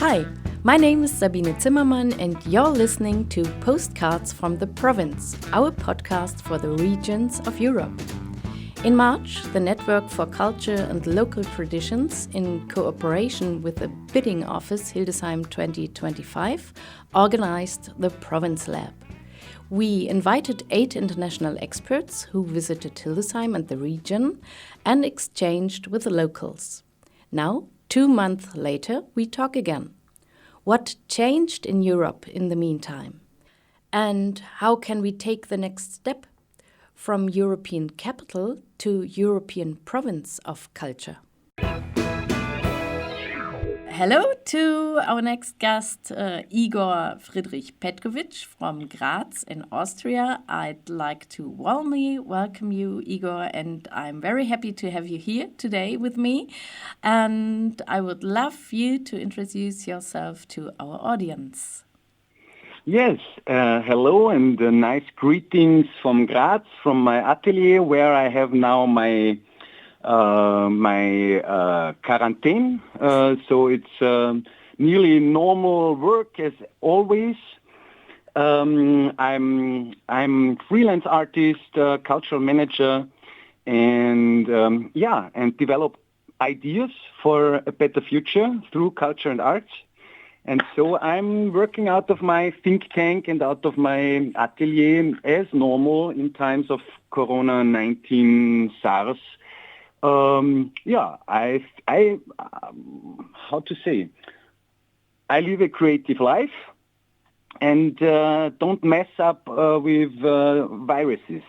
Hi, my name is Sabine Zimmermann and you're listening to Postcards from the Province, our podcast for the regions of Europe. In March, the Network for Culture and Local Traditions, in cooperation with the bidding office Hildesheim 2025, organized the Province Lab. We invited 8 international experts who visited Hildesheim and the region and exchanged with the locals. Now, 2 months later, we talk again. What changed in Europe in the meantime? And how can we take the next step from European capital to European province of culture? Hello to our next guest, Igor Friedrich Petković from Graz in Austria. I'd like to warmly welcome you, Igor, and I'm very happy to have you here today with me. And I would love you to introduce yourself to our audience. Yes, hello and nice greetings from Graz, from my atelier where I have now my quarantine. So it's nearly normal work as always. I'm freelance artist, cultural manager, and and develop ideas for a better future through culture and art. And so I'm working out of my think tank and out of my atelier as normal in times of Corona-19 SARS. I live a creative life and don't mess up with viruses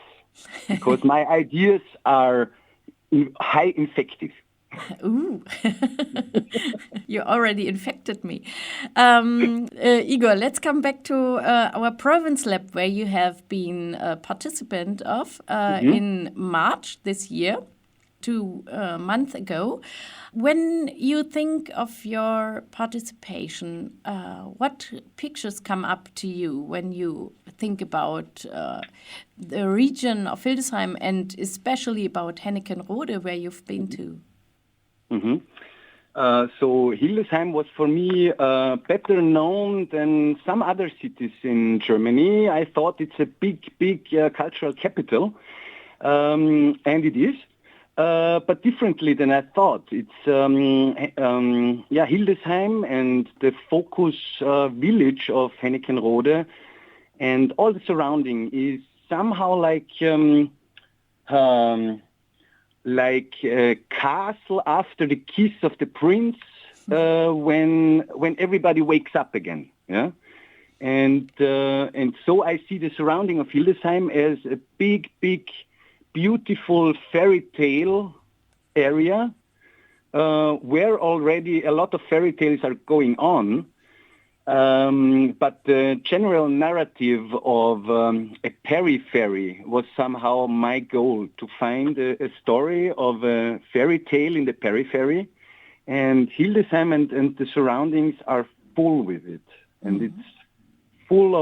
because my ideas are high infective. Ooh, you already infected me. Igor, let's come back to our Province Lab where you have been a participant of in March this year. 2 months ago. When you think of your participation, what pictures come up to you when you think about the region of Hildesheim and especially about Henneckenrode, where you've been to? So Hildesheim was for me better known than some other cities in Germany. I thought it's a big cultural capital, and it is. But differently than I thought. It's Hildesheim and the focus village of Henneckenrode and all the surrounding is somehow like a castle after the kiss of the prince when everybody wakes up again. Yeah, and so I see the surrounding of Hildesheim as a big beautiful fairy tale area where already a lot of fairy tales are going on. But the general narrative of a periphery was somehow my goal, to find a story of a fairy tale in the periphery. And Hildesheim and the surroundings are full with it. And it's full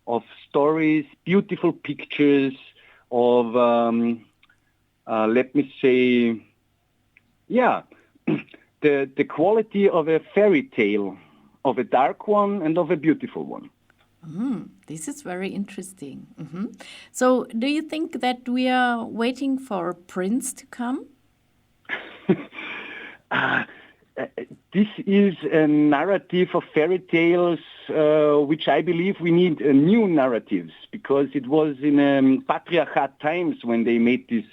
of stories, beautiful pictures, of, let me say, the quality of a fairy tale, of a dark one and of a beautiful one. This is very interesting. So do you think that we are waiting for a prince to come? This is a narrative of fairy tales, which I believe we need new narratives, because it was in patriarchal times when they made these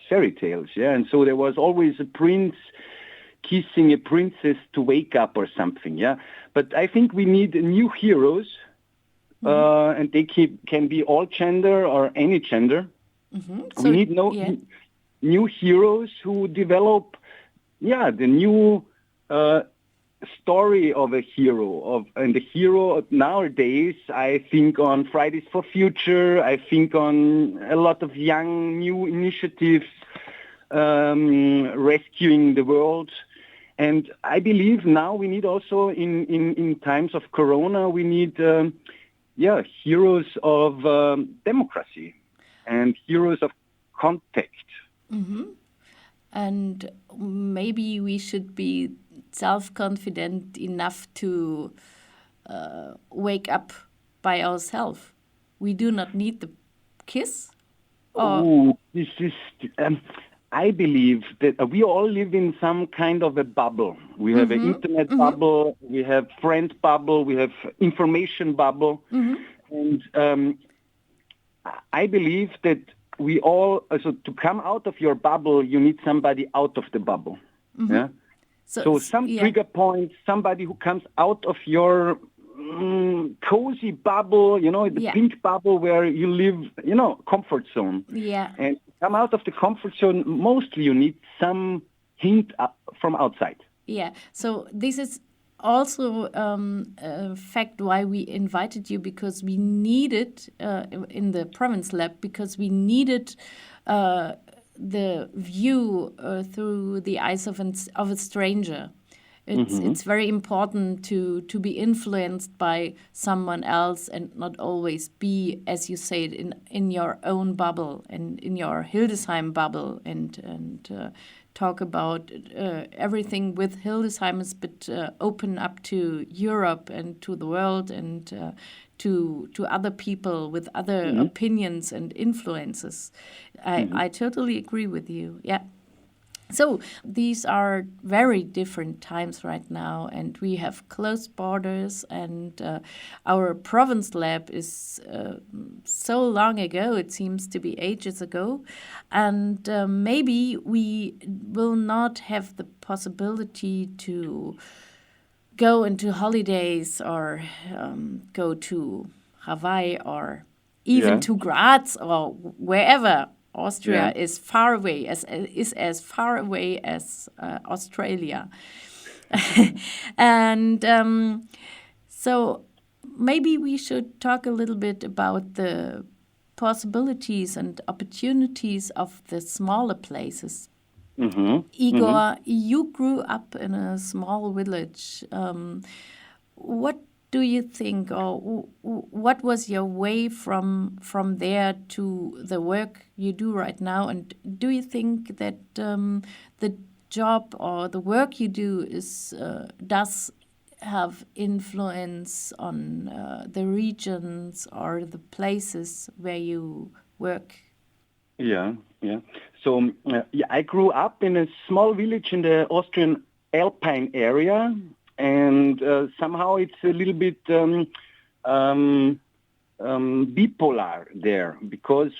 fairy tales, and so there was always a prince kissing a princess to wake up or something, But I think we need new heroes, and they can be all gender or any gender. So, we need new heroes who develop, the new story of a hero. And the hero nowadays, I think on Fridays for Future, I think on a lot of young new initiatives rescuing the world. And I believe now we need also in times of Corona, we need heroes of democracy and heroes of contact. And maybe we should be self-confident enough to wake up by ourselves. We do not need the kiss. This is. I believe that we all live in some kind of a bubble. We have an internet bubble, we have friend bubble, we have information bubble, and I believe that we all. So to come out of your bubble, you need somebody out of the bubble. Yeah. So some trigger points, somebody who comes out of your cozy bubble, the pink bubble where you live, comfort zone. Yeah. And come out of the comfort zone, mostly you need some hint from outside. Yeah. So this is also a fact why we invited you, because we needed in the Province Lab, because we needed the view through the eyes of a stranger. It's very important to be influenced by someone else and not always be, as you said, in your own bubble and in your Hildesheim bubble and talk about everything with Hildesheims, but open up to Europe and to the world and to other people with other opinions and influences. I totally agree with you. Yeah. So these are very different times right now, and we have closed borders, and our province lab is so long ago, it seems to be ages ago, and maybe we will not have the possibility to go into holidays or go to Hawaii or even to Graz or wherever. Austria is far away, as far away as Australia. And so maybe we should talk a little bit about the possibilities and opportunities of the smaller places. Igor, you grew up in a small village. What do you think, or what was your way from there to the work you do right now? And do you think that the job or the work you do does have influence on the regions or the places where you work? Yeah. So I grew up in a small village in the Austrian Alpine area. And somehow it's a little bit bipolar there, because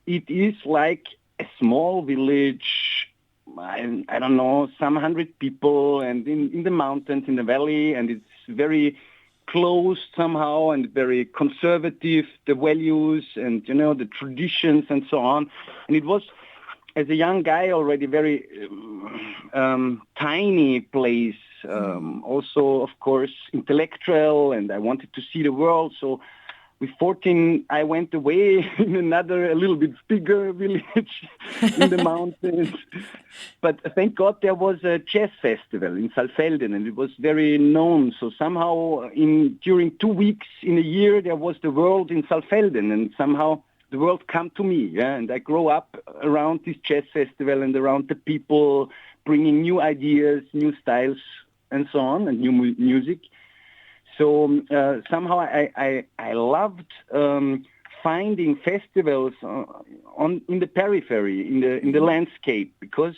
it is like a small village, I don't know, some 100 people, and in the mountains, in the valley, and it's very closed somehow and very conservative, the values and, the traditions and so on. And it was, as a young guy, already very tiny place. Also, of course, intellectual, and I wanted to see the world. So with 14, I went away in another, a little bit bigger village in the mountains. But thank God there was a jazz festival in Saalfelden, and it was very known. So somehow during 2 weeks in a year, there was the world in Saalfelden, and somehow the world come to me. And I grew up around this jazz festival and around the people bringing new ideas, new styles, and so on, and new music. So somehow I loved finding festivals in the periphery, in the landscape, because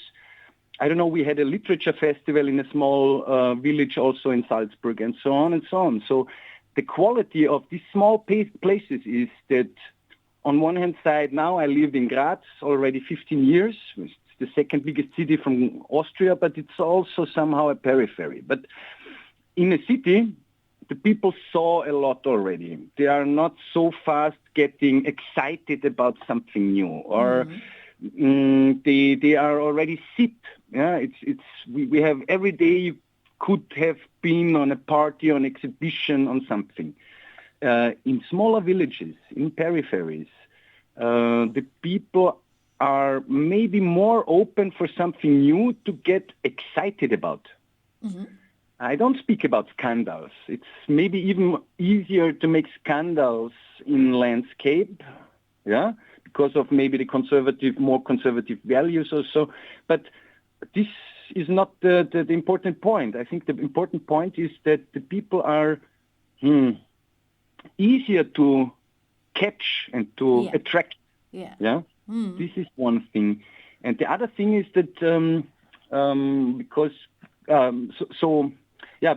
I don't know, we had a literature festival in a small village also in Salzburg, and so on and so on. So the quality of these small places is that, on one hand side, now I live in Graz already 15 years. It's the second biggest city from Austria, but it's also somehow a periphery. But in a city, the people saw a lot already. They are not so fast getting excited about something new, or they are already sit. Yeah, we have every day you could have been on a party, on exhibition, on something. In smaller villages, in peripheries, the people are maybe more open for something new to get excited about. I don't speak about scandals. It's maybe even easier to make scandals in landscape, because of maybe the more conservative values or so. But this is not the important point. I think the important point is that the people are easier to catch and to attract. Yeah. This is one thing. And the other thing is that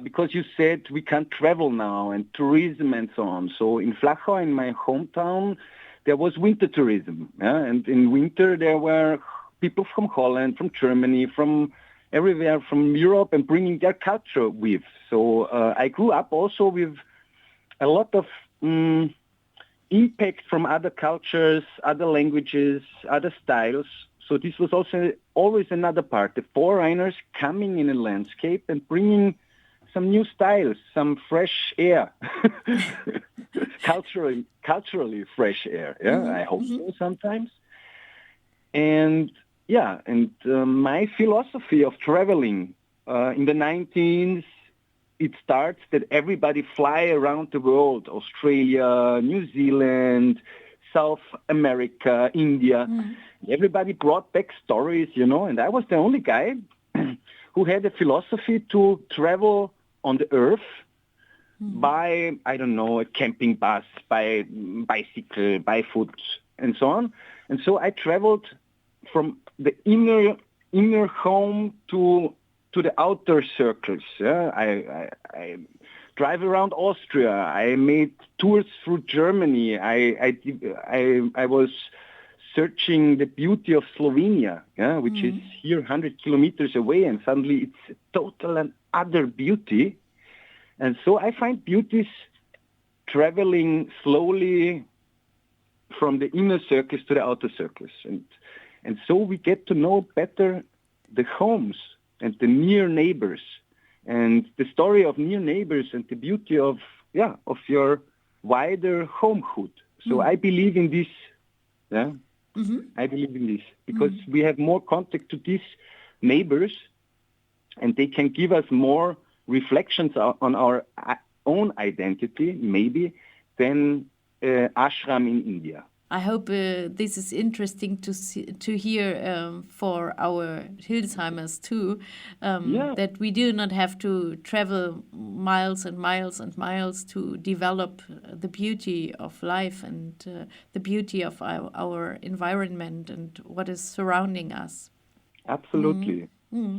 because you said we can't travel now and tourism and so on. So in Flachau, in my hometown, there was winter tourism. Yeah? And in winter, there were people from Holland, from Germany, from everywhere, from Europe, and bringing their culture with. So I grew up also with a lot of impact from other cultures, other languages, other styles. So this was also always another part, the foreigners coming in a landscape and bringing some new styles, some fresh air, culturally fresh air. Yeah, I hope so sometimes. And my philosophy of traveling in the 19th, it starts that everybody fly around the world, Australia, New Zealand, South America, India. Everybody brought back stories, and I was the only guy who had a philosophy to travel on the earth by, I don't know, a camping bus, by bicycle, by foot, and so on. And so I traveled from the inner home to the outer circles. Yeah? I drive around Austria. I made tours through Germany. I was searching the beauty of Slovenia, which is here 100 kilometers away, and suddenly it's a total and utter beauty. And so I find beauties traveling slowly from the inner circles to the outer circles. And so we get to know better the homes and the near neighbors, and the story of near neighbors and the beauty of your wider homehood. So I believe in this. Yeah, I believe in this because we have more contact to these neighbors, and they can give us more reflections on our own identity, maybe, than ashram in India. I hope this is interesting to hear for our Hildesheimer's too, that we do not have to travel miles and miles and miles to develop the beauty of life and the beauty of our environment and what is surrounding us. Absolutely.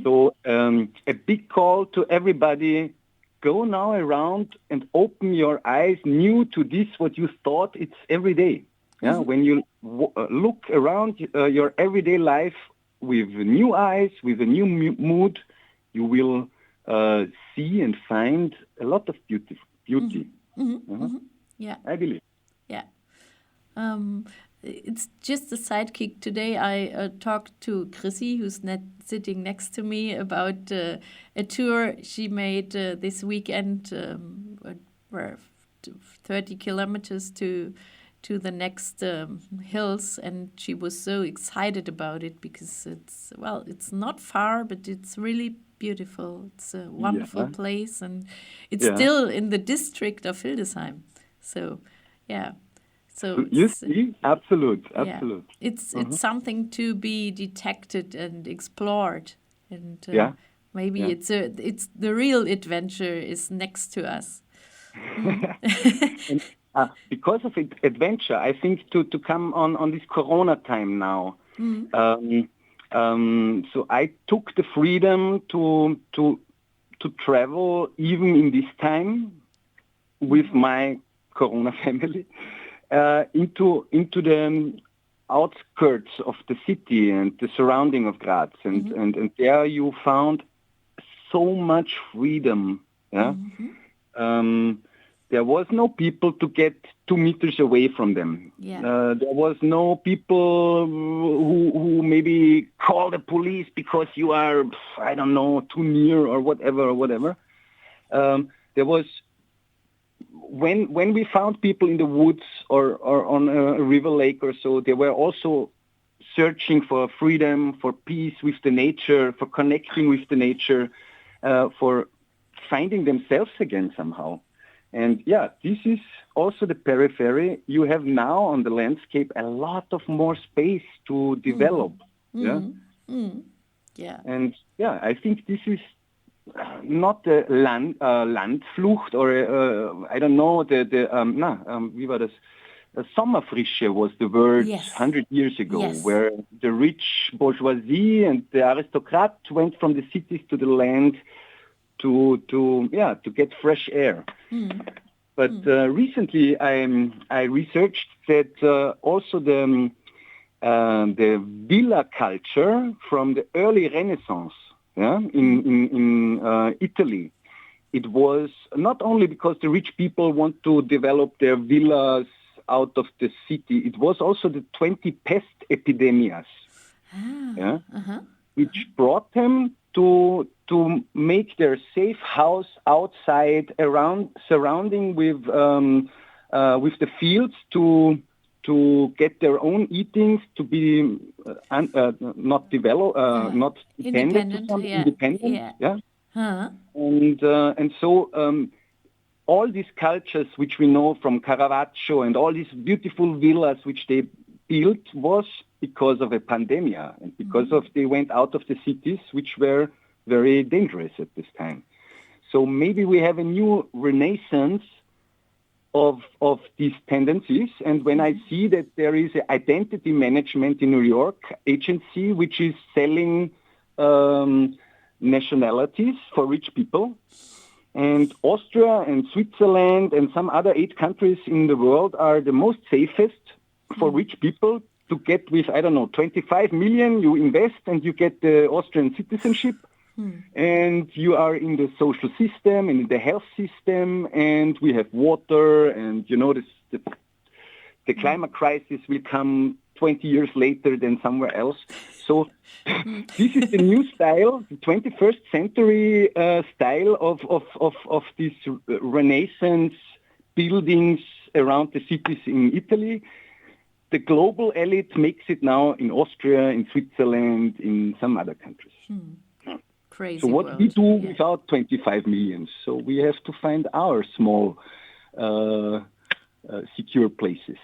So a big call to everybody, go now around and open your eyes new to this, what you thought it's every day. Yeah, when you look around your everyday life with new eyes, with a new mood, you will see and find a lot of beauty. Yeah, I believe. Yeah. It's just a sidekick. Today I talked to Chrissy, who's sitting next to me, about a tour she made this weekend, where 30 kilometers to the next hills, and she was so excited about it because it's not far, but it's really beautiful. It's a wonderful place, and it's still in the district of Hildesheim. So, yeah. So you see, absolute. It's something to be detected and explored, and maybe it's the real adventure is next to us. And, because of adventure, I think to come on this Corona time now. So I took the freedom to travel even in this time with my Corona family into the outskirts of the city and the surrounding of Graz, and there you found so much freedom. Yeah. There was no people to get 2 meters away from them. There was no people who maybe call the police because you are, I don't know, too near or whatever. There was, when we found people in the woods or on a river lake or so, they were also searching for freedom, for peace with the nature, for connecting with the nature, for finding themselves again somehow. And this is also the periphery. You have now on the landscape a lot of more space to develop. Yeah. And I think this is not a Landflucht or I don't know, wie war das? Sommerfrische was the word 100 years ago, where the rich bourgeoisie and the aristocrat went from the cities to the land to get fresh air. But recently I researched that also the villa culture from the early Renaissance in Italy. It was not only because the rich people want to develop their villas out of the city, it was also the 20 pest epidemias, which brought them to make their safe house outside, surrounding with the fields to get their own eatings, to be not dependent, independent. And so all these cultures which we know from Caravaggio and all these beautiful villas which they built was because of a pandemia and because of they went out of the cities which were very dangerous at this time. So maybe we have a new renaissance of these tendencies. And when I see that there is an identity management in New York agency which is selling nationalities for rich people, and Austria and Switzerland and some other 8 countries in the world are the most safest for rich people to get with, 25 million, you invest and you get the Austrian citizenship. And you are in the social system and in the health system, and we have water, and the climate crisis will come 20 years later than somewhere else. So this is the new style, the 21st century style of these Renaissance buildings around the cities in Italy. The global elite makes it now in Austria, in Switzerland, in some other countries. Crazy so what world. we do without 25 million? So we have to find our small secure places.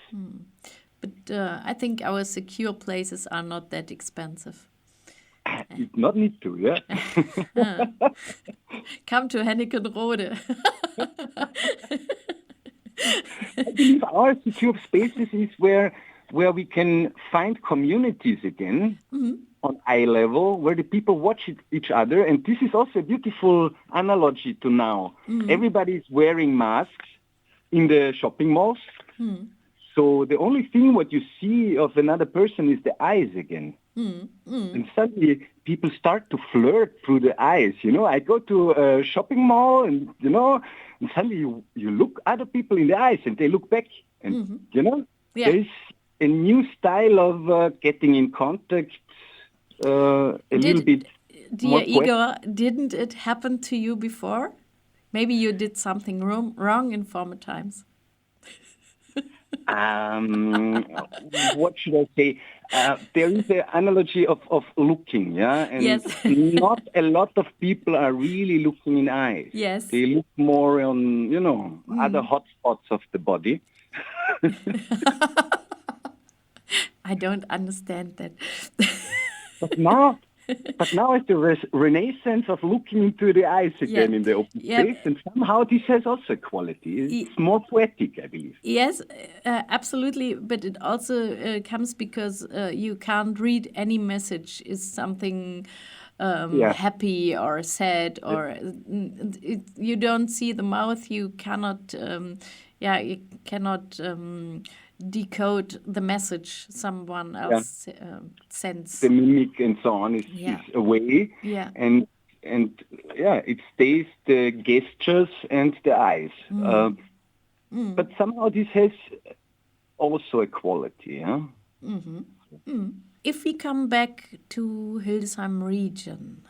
But I think our secure places are not that expensive. You not need to, yeah. Come to Henneckenrode. I believe our secure spaces is where we can find communities again on eye level, where the people watch each other. And this is also a beautiful analogy to now. Everybody is wearing masks in the shopping malls. So the only thing what you see of another person is the eyes again. And suddenly people start to flirt through the eyes. I go to a shopping mall and, and suddenly you look other people in the eyes and they look back. And, there's a new style of getting in contact a little bit. Dear Igor, didn't it happen to you before? Maybe you did something wrong in former times. What should I say? There is an analogy of looking, and not a lot of people are really looking in eyes. Yes. They look more on, other hotspots of the body. I don't understand that. But now it's the renaissance of looking into the eyes again in the open space, and somehow this has also a quality. It's more poetic, I believe. Yes, absolutely. But it also comes because you can't read any message. Is something happy or sad, or you don't see the mouth. You cannot. You cannot. Decode the message someone else sends. The mimic and so on is away. And it stays the gestures and the eyes. But somehow this has also a quality. If we come back to Hildesheim region,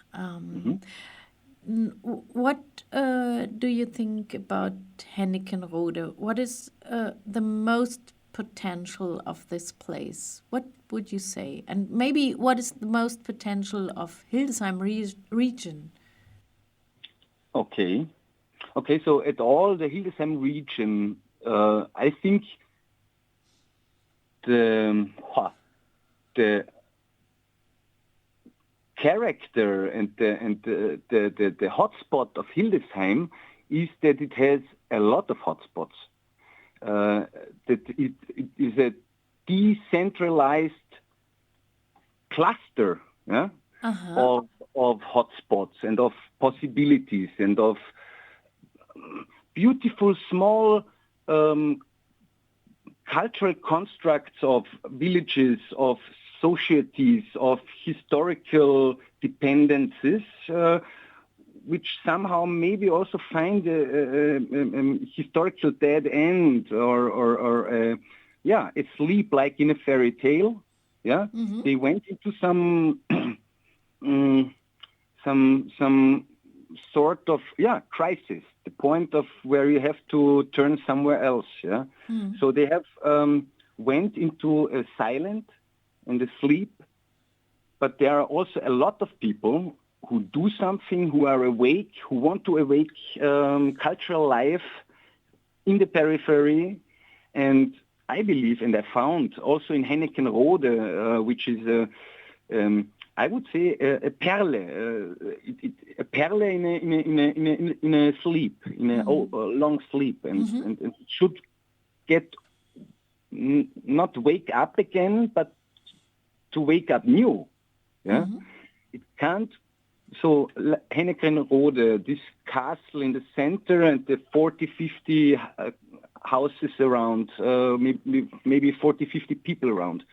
what do you think about Henneckenrode? What is the most potential of this place? What would you say? And maybe what is the most potential of Hildesheim region? Okay, so at all the Hildesheim region, I think the character and the hotspot of Hildesheim is that it has a lot of hotspots. That it is a decentralized cluster of hotspots and of possibilities and of beautiful small cultural constructs of villages, of societies, of historical dependencies, which somehow maybe also find a historical dead end or a sleep like in a fairy tale. Yeah, they went into some sort of crisis, the point of where you have to turn somewhere else. Yeah, so they have went into a silent and a sleep, but there are also a lot of people who do something, who are awake, who want to awake cultural life in the periphery. And I believe, and I found also in Henneckenrode, which is I would say a perle, a perle in a sleep, in a long sleep, and it should get not wake up again, but to wake up new. Yeah, it can't. So Henneckenrode, this castle in the center, and the 40, 50 houses around, maybe 40, 50 people around.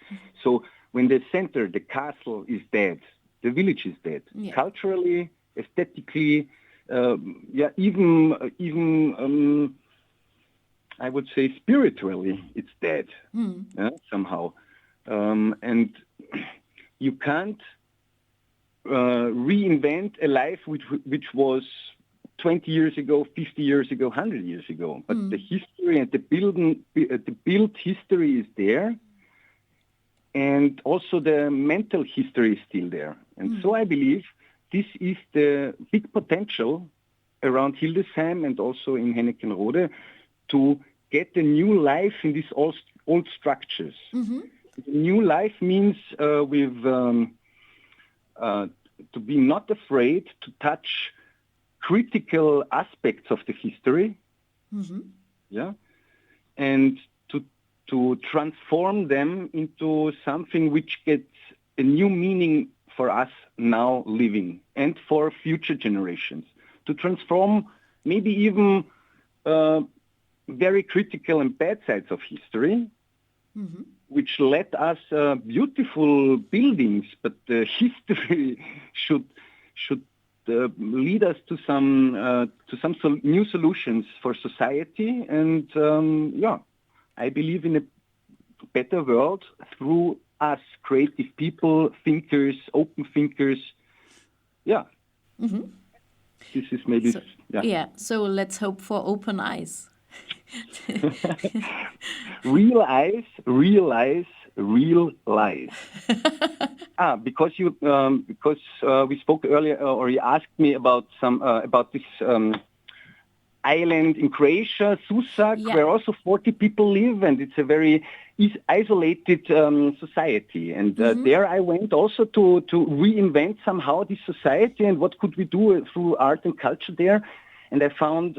So when the center, the castle is dead, the village is dead. Yeah. Culturally, aesthetically, even I would say spiritually, it's dead somehow. And you can't reinvent a life which was 20 years ago, 50 years ago, 100 years ago. But the history and the built history is there. And also the mental history is still there. And so I believe this is the big potential around Hildesheim and also in Henneckenrode to get a new life in these old structures. New life means to be not afraid to touch critical aspects of the history, and to transform them into something which gets a new meaning for us now living and for future generations. To transform maybe even very critical and bad sides of history, which led us beautiful buildings, but the history should lead us to some new solutions for society. And I believe in a better world through us, creative people, thinkers, open thinkers. Yeah. This is maybe... So let's hope for open eyes. Real eyes, realize real lies. Because we spoke earlier, or you asked me about this island in Croatia, Susak, where also 40 people live, and it's a very isolated society. And there I went also to reinvent somehow this society and what could we do through art and culture there. And I found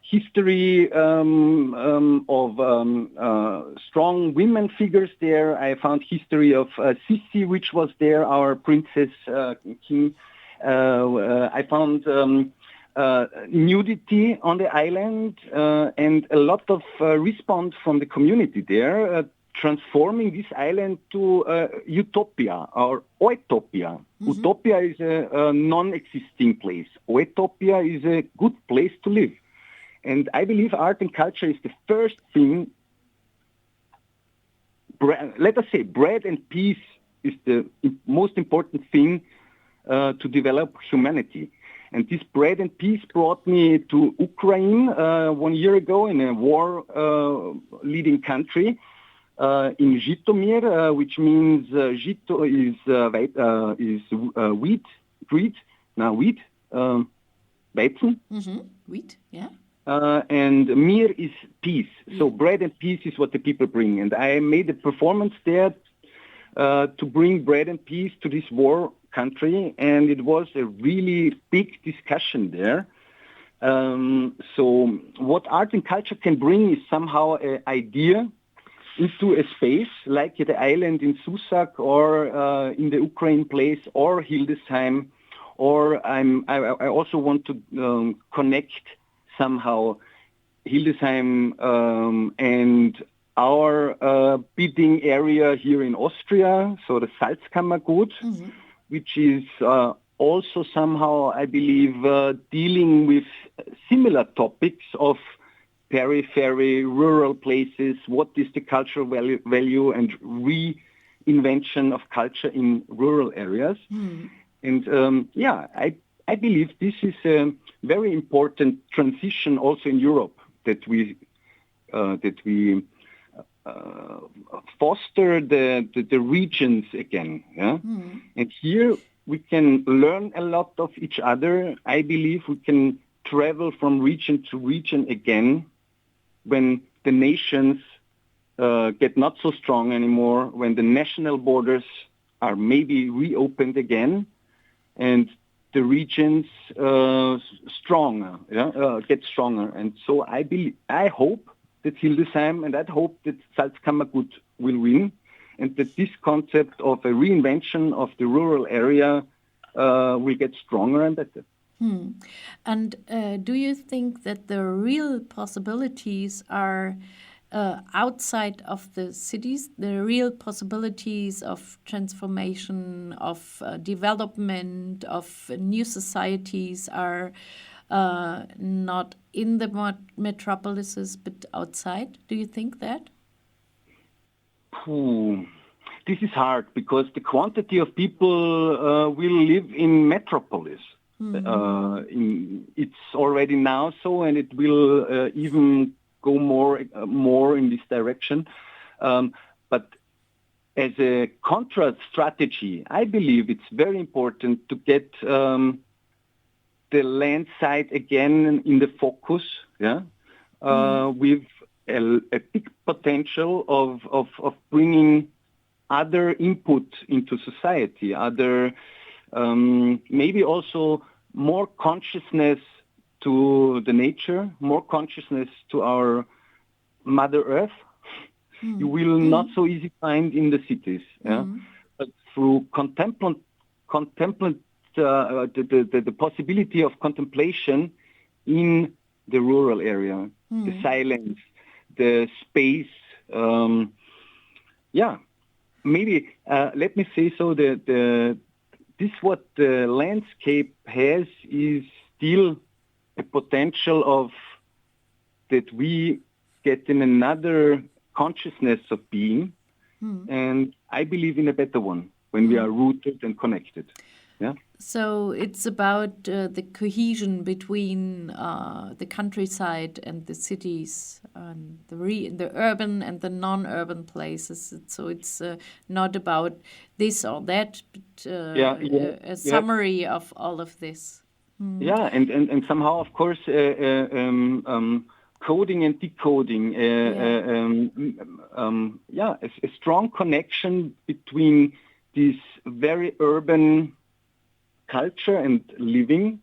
history of strong women figures there. I found history of Sissi, which was there, our princess king. I found nudity on the island and a lot of response from the community there, transforming this island to utopia or oetopia. Utopia is a non-existing place. Oetopia is a good place to live. And I believe art and culture is the first thing. Let us say bread and peace is the most important thing to develop humanity. And this bread and peace brought me to Ukraine 1 year ago in a war-leading country in Zhytomyr, which means Zhyto is wheat, Weizen. Wheat, yeah. And mir is peace. So bread and peace is what the people bring. And I made a performance there to bring bread and peace to this war country, and it was a really big discussion there. So what art and culture can bring is somehow an idea into a space like the island in Susak or in the Ukraine place or Hildesheim, or I also want to connect somehow Hildesheim and our bidding area here in Austria, so the Salzkammergut, which is also somehow, I believe, dealing with similar topics of periphery, rural places, what is the cultural value and reinvention of culture in rural areas. And I believe this is a very important transition also in Europe, that we foster the regions again. Yeah? And here we can learn a lot of each other. I believe we can travel from region to region again when the nations get not so strong anymore, when the national borders are maybe reopened again, and the regions get stronger. And so I hope that Hildesheim and I hope that Salzkammergut will win, and that this concept of a reinvention of the rural area will get stronger and better. And do you think that the real possibilities are outside of the cities, the real possibilities of transformation, of development, of new societies are not in the metropolises but outside? Do you think that? This is hard because the quantity of people will live in metropolis. It's already now so, and it will even go more in this direction. But as a contrast strategy, I believe it's very important to get the land side again in the focus, with a big potential of bringing other input into society, other maybe also more consciousness to the nature, more consciousness to our Mother Earth. You will not so easy find in the cities, but through the possibility of contemplation in the rural area, the silence, the space. Maybe let me say so. This what the landscape has is still a potential of that we get in another consciousness of being, and I believe in a better one when we are rooted and connected. Yeah. So it's about the cohesion between the countryside and the cities, and the urban and the non-urban places. So it's not about this or that, but a summary of all of this. Yeah, and somehow, of course, coding and decoding, a strong connection between this very urban culture and living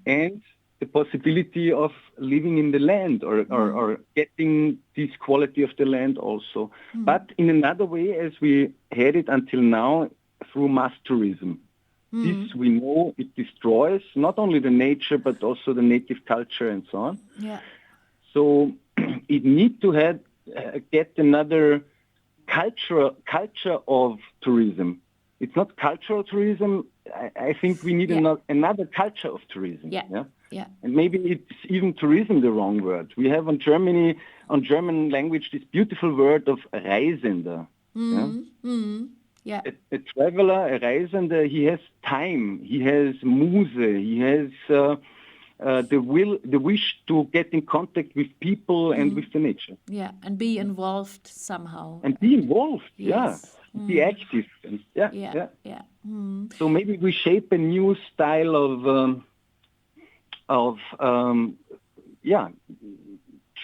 and the possibility of living in the land or getting this quality of the land also. But in another way, as we had it until now, through mass tourism. This we know it destroys not only the nature but also the native culture and so on. Yeah. So it needs to get another culture of tourism. It's not cultural tourism. I think we need another culture of tourism. Yeah. And maybe it's even tourism the wrong word. We have on German language this beautiful word of Reisender. A traveler, a Reisender, he has time, he has Muse, he has the wish to get in contact with people and with the nature. Yeah, and be involved somehow. And be involved, be active. And So maybe we shape a new style of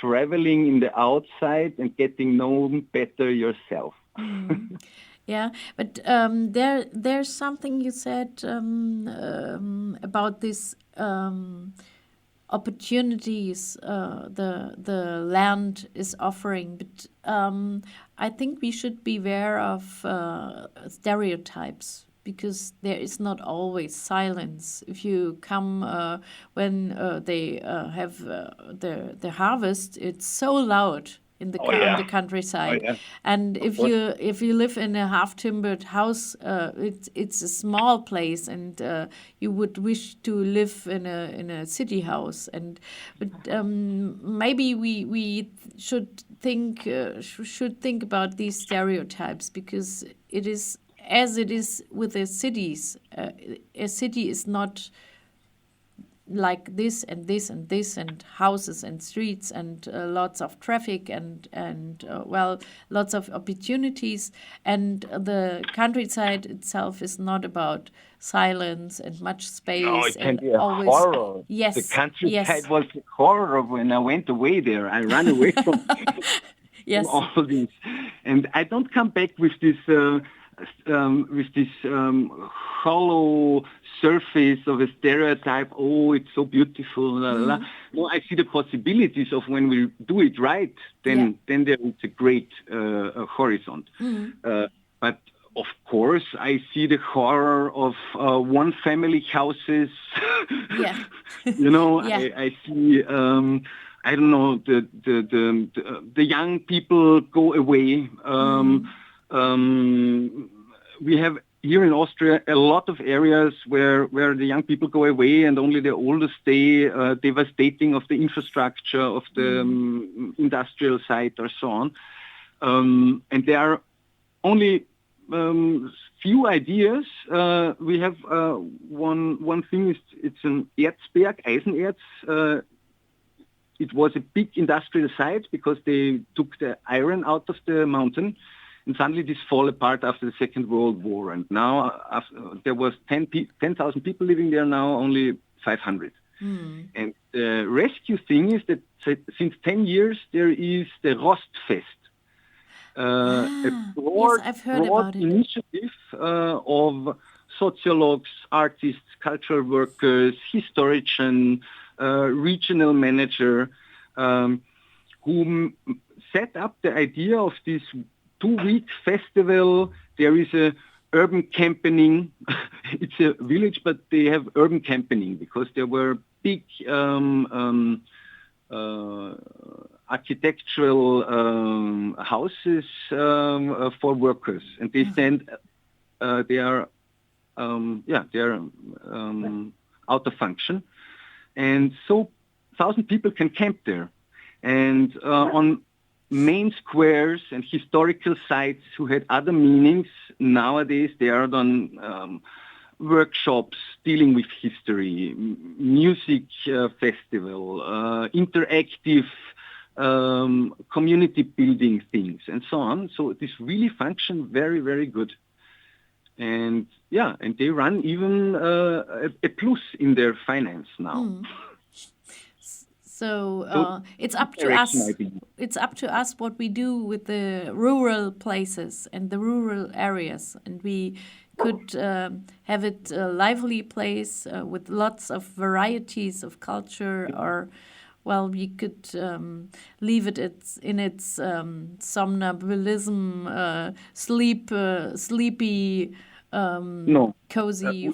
traveling in the outside and getting known better yourself. Yeah, but there's something you said about this opportunities the land is offering, but I think we should be aware of stereotypes, because there is not always silence. If you come when they have the harvest, it's so loud in the on the countryside. And if you live in a half-timbered house, it's a small place, and you would wish to live in a city house. But maybe we should think about these stereotypes, because it is as it is with the cities. A city is not like this and this and this, and houses and streets and lots of traffic and lots of opportunities. And the countryside itself is not about silence and much space. No, it can and be a always horror. Yes, the countryside yes. was a horror when I went away there. I ran away from, Yes. from all this, and I don't come back with this hollow surface of a stereotype. Oh, it's so beautiful. La, la, la. No, I see the possibilities of when we do it right. Then there is a great horizon. But of course, I see the horror of one-family houses. Yeah. You know, Yeah. I see. I don't know, the young people go away. We have here in Austria a lot of areas where the young people go away and only the oldest stay, devastating of the infrastructure of the industrial site or so on. And there are only few ideas. We have one thing, it's an Erzberg, Eisenerz. It was a big industrial site because they took the iron out of the mountain, and suddenly this fall apart after the Second World War. And now there was 10,000 people living there, now only 500. And the rescue thing is that since 10 years there is the Rostfest, a broad, yes, I've heard about it. initiative of sociologues, artists, cultural workers, historian, regional manager, who set up the idea of this 2-week festival. There is a urban campaigning. It's a village, but they have urban campaigning because there were big architectural houses for workers, and they send. They are out of function. And so 1,000 people can camp there. And on main squares and historical sites who had other meanings, nowadays they are on workshops dealing with history, music festival, interactive community building things, and so on. So this really function very, very good. And and they run even a plus in their finance now. So it's up to us. It's up to us what we do with the rural places and the rural areas, and we could have it a lively place with lots of varieties of culture, or we could leave it in its somnambulism, sleepy. Cozy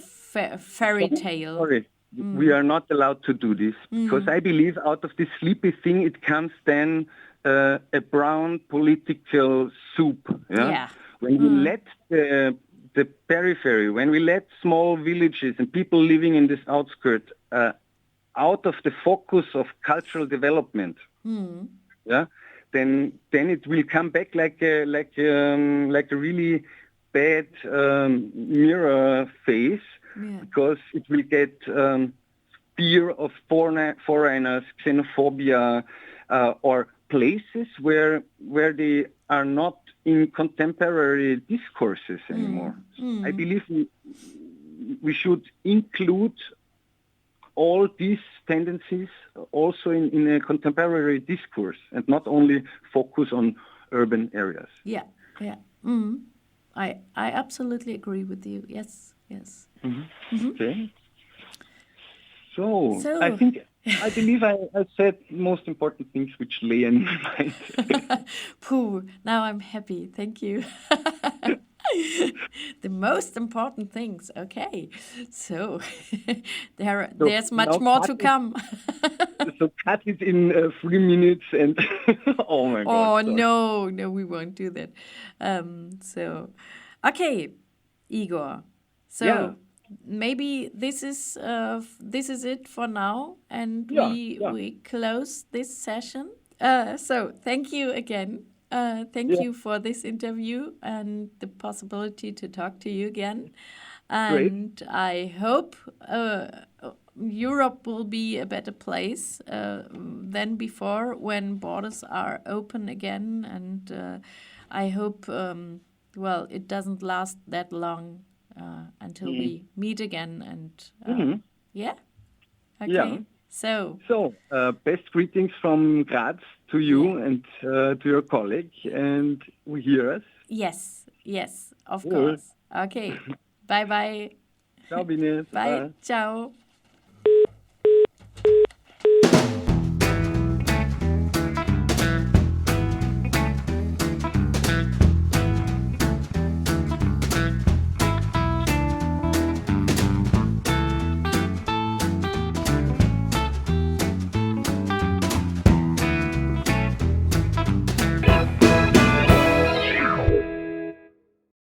fairy tale. Sorry, we are not allowed to do this because I believe out of this sleepy thing it comes then a brown political soup. When we let the periphery, when we let small villages and people living in this outskirt out of the focus of cultural development, then it will come back like a really bad mirror face, because it will get fear of foreigners, xenophobia, or places where they are not in contemporary discourses anymore. I believe we should include all these tendencies also in a contemporary discourse and not only focus on urban areas. I absolutely agree with you. Yes. Okay. So I believe I said most important things which lay in my mind. Pooh, now I'm happy. Thank you. The most important things. Okay. So there's much more to come. So cut it in 3 minutes and oh my God. Oh, no, we won't do that. Okay, Igor. So maybe this is it for now, and we close this session. So thank you again. Thank you for this interview and the possibility to talk to you again. And I hope Europe will be a better place than before when borders are open again. And I hope, it doesn't last that long until we meet again. And Okay. Yeah. So best greetings from Graz to you and to your colleague, and we hear us. Yes, of course. Okay. Bye. Ciao, Bine. Bye. Ciao.